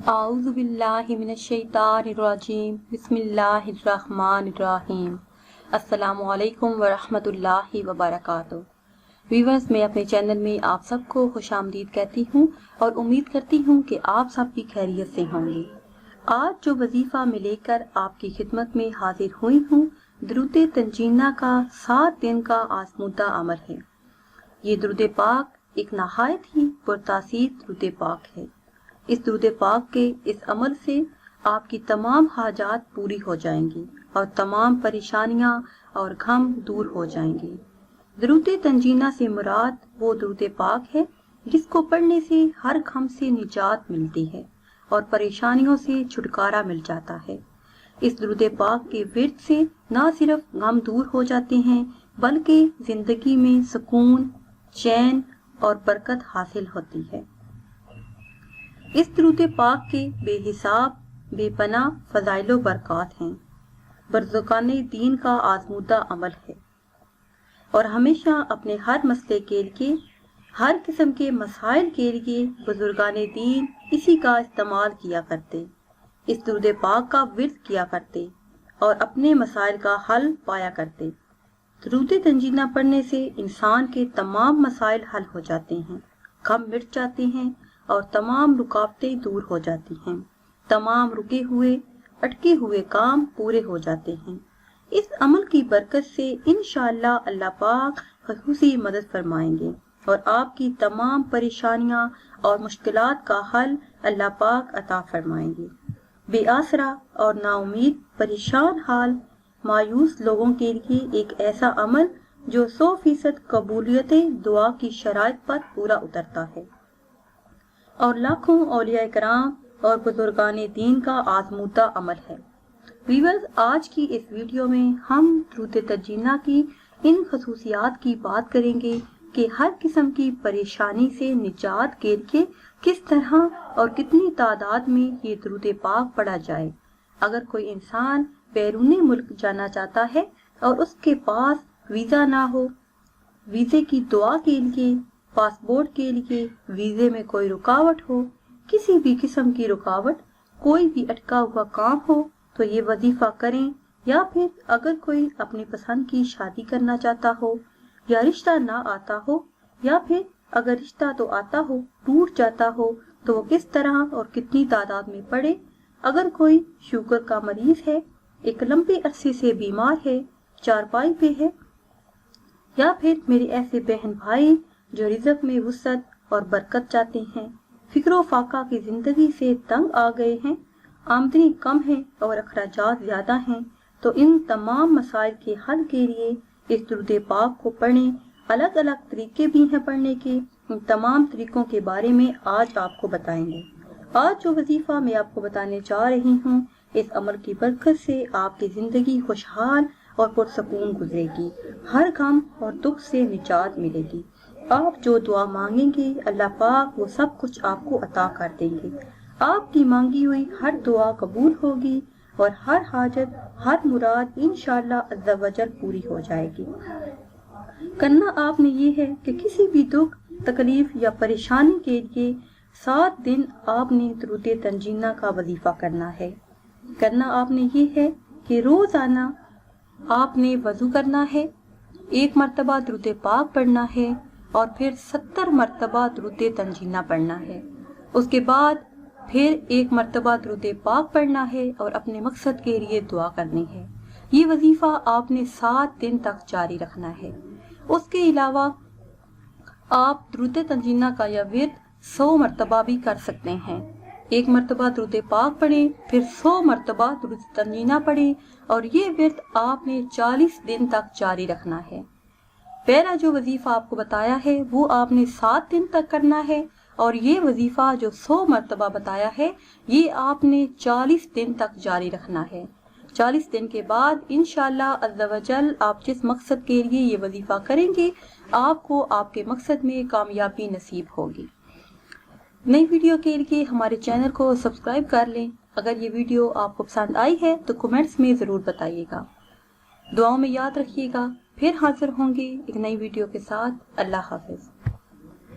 اعوذ باللہ من الشیطان الرجیم بسم اللہ الرحمن الرحیم۔ السلام علیکم ورحمۃ اللہ وبرکاتہ۔ ویورز، میں اپنے چینل میں آپ سب کو خوش آمدید کہتی ہوں اور امید کرتی ہوں کہ آپ سب بھی خیریت سے ہوں گے۔ آج جو وظیفہ میں لے کر آپ کی خدمت میں حاضر ہوئی ہوں، درود تنجینہ کا 7 دن کا آزمودہ عمل ہے۔ یہ درود پاک ایک نہایت ہی پرتاثیر درود پاک ہے۔ اس درود پاک کے اس عمل سے آپ کی تمام حاجات پوری ہو جائیں گی اور تمام پریشانیاں اور غم دور ہو جائیں گے۔ درود تنجینہ سے مراد وہ درود پاک ہے جس کو پڑھنے سے ہر غم سے نجات ملتی ہے اور پریشانیوں سے چھٹکارا مل جاتا ہے۔ اس درود پاک کے ورد سے نہ صرف غم دور ہو جاتے ہیں بلکہ زندگی میں سکون، چین اور برکت حاصل ہوتی ہے۔ اس درود پاک کے بے حساب بے پناہ فضائل و برکات ہیں۔ برزقان دین کا آزمودہ عمل ہے اور ہمیشہ اپنے ہر مسئلے کے لیے، ہر قسم کے مسائل کے لیے بزرگان دین اسی کا استعمال کیا کرتے، اس درود پاک کا ورد کیا کرتے اور اپنے مسائل کا حل پایا کرتے۔ درود تنجینہ پڑھنے سے انسان کے تمام مسائل حل ہو جاتے ہیں، غم مٹ جاتے ہیں اور تمام رکاوٹیں دور ہو جاتی ہیں، تمام رکے ہوئے اٹکے ہوئے کام پورے ہو جاتے ہیں۔ اس عمل کی برکت سے انشاءاللہ اللہ پاک خصوصی مدد فرمائیں گے اور آپ کی تمام پریشانیاں اور مشکلات کا حل اللہ پاک عطا فرمائیں گے۔ بے آسرا اور نا امید، پریشان حال، مایوس لوگوں کے لیے ایک ایسا عمل جو 100% قبولیت دعا کی شرائط پر پورا اترتا ہے اور لاکھوں اولیاء کرام اور بزرگان دین کا آزمودہ عمل ہے۔ ویورز، آج کی اس ویڈیو میں ہم درود تنجینہ کی ان خصوصیات کی بات کریں گے کہ ہر قسم کی پریشانی سے نجات کے لیے کس طرح اور کتنی تعداد میں یہ درود پاک پڑھا جائے۔ اگر کوئی انسان بیرون ملک جانا چاہتا ہے اور اس کے پاس ویزا نہ ہو، ویزے کی دعا کے لیے، پاسپورٹ کے لیے، ویزے میں کوئی رکاوٹ ہو، کسی بھی قسم کی رکاوٹ، کوئی بھی اٹکا ہوا کام ہو تو یہ وظیفہ کریں، یا پھر اگر کوئی اپنی پسند کی شادی کرنا چاہتا ہو، یا رشتہ نہ آتا ہو، یا پھر اگر رشتہ تو آتا ہو ٹوٹ جاتا ہو تو وہ کس طرح اور کتنی تعداد میں پڑھے۔ اگر کوئی شوگر کا مریض ہے، ایک لمبے عرصے سے بیمار ہے، چارپائی پہ ہے، یا پھر میرے ایسے بہن بھائی جو رزق میں وسعت اور برکت چاہتے ہیں، فکر و فاقہ کی زندگی سے تنگ آ گئے ہیں، آمدنی کم ہے اور اخراجات زیادہ ہیں، تو ان تمام مسائل کے حل کے لیے اس درود پاک کو پڑھیں۔ الگ الگ طریقے بھی ہیں پڑھنے کے، ان تمام طریقوں کے بارے میں آج آپ کو بتائیں گے۔ آج جو وظیفہ میں آپ کو بتانے جا رہی ہوں، اس عمل کی برکت سے آپ کی زندگی خوشحال اور پرسکون گزرے گی، ہر غم اور دکھ سے نجات ملے گی۔ آپ جو دعا مانگیں گے اللہ پاک وہ سب کچھ آپ کو عطا کر دیں گے۔ آپ کی مانگی ہوئی ہر دعا قبول ہوگی اور ہر حاجت، ہر مراد انشاءاللہ عز و جل پوری ہو جائے گی۔ کرنا آپ نے یہ ہے کہ کسی بھی دکھ، تکلیف یا پریشانی کے لیے 7 دن آپ نے درود تنجینہ کا وظیفہ کرنا ہے۔ کرنا آپ نے یہ ہے کہ روزانہ آپ نے وضو کرنا ہے، 1 مرتبہ درود پاک پڑھنا ہے اور پھر 70 مرتبہ درود تنجینہ پڑھنا ہے۔ اس کے بعد پھر 1 مرتبہ درود پاک پڑھنا ہے اور اپنے مقصد کے لیے دعا کرنی ہے۔ یہ وظیفہ آپ نے 7 دن تک جاری رکھنا ہے۔ اس کے علاوہ آپ درود تنجینہ کا یہ ورد 100 مرتبہ بھی کر سکتے ہیں۔ 1 مرتبہ درود پاک پڑھیں، پھر 100 مرتبہ درود تنجینہ پڑھیں اور یہ ورد آپ نے 40 دن تک جاری رکھنا ہے۔ پہلا جو وظیفہ آپ کو بتایا ہے وہ آپ نے 7 دن تک کرنا ہے، اور یہ وظیفہ جو 100 مرتبہ بتایا ہے یہ آپ نے 40 دن تک جاری رکھنا ہے۔ 40 دن کے بعد انشاءاللہ عز و جل آپ جس مقصد کے لیے یہ وظیفہ کریں گے آپ کو آپ کے مقصد میں کامیابی نصیب ہوگی۔ نئی ویڈیو کے لیے ہمارے چینل کو سبسکرائب کر لیں۔ اگر یہ ویڈیو آپ کو پسند آئی ہے تو کمنٹس میں ضرور بتائیے گا۔ دعاؤں میں یاد رکھیے گا۔ پھر حاضر ہوں گے ایک نئی ویڈیو کے ساتھ۔ اللہ حافظ۔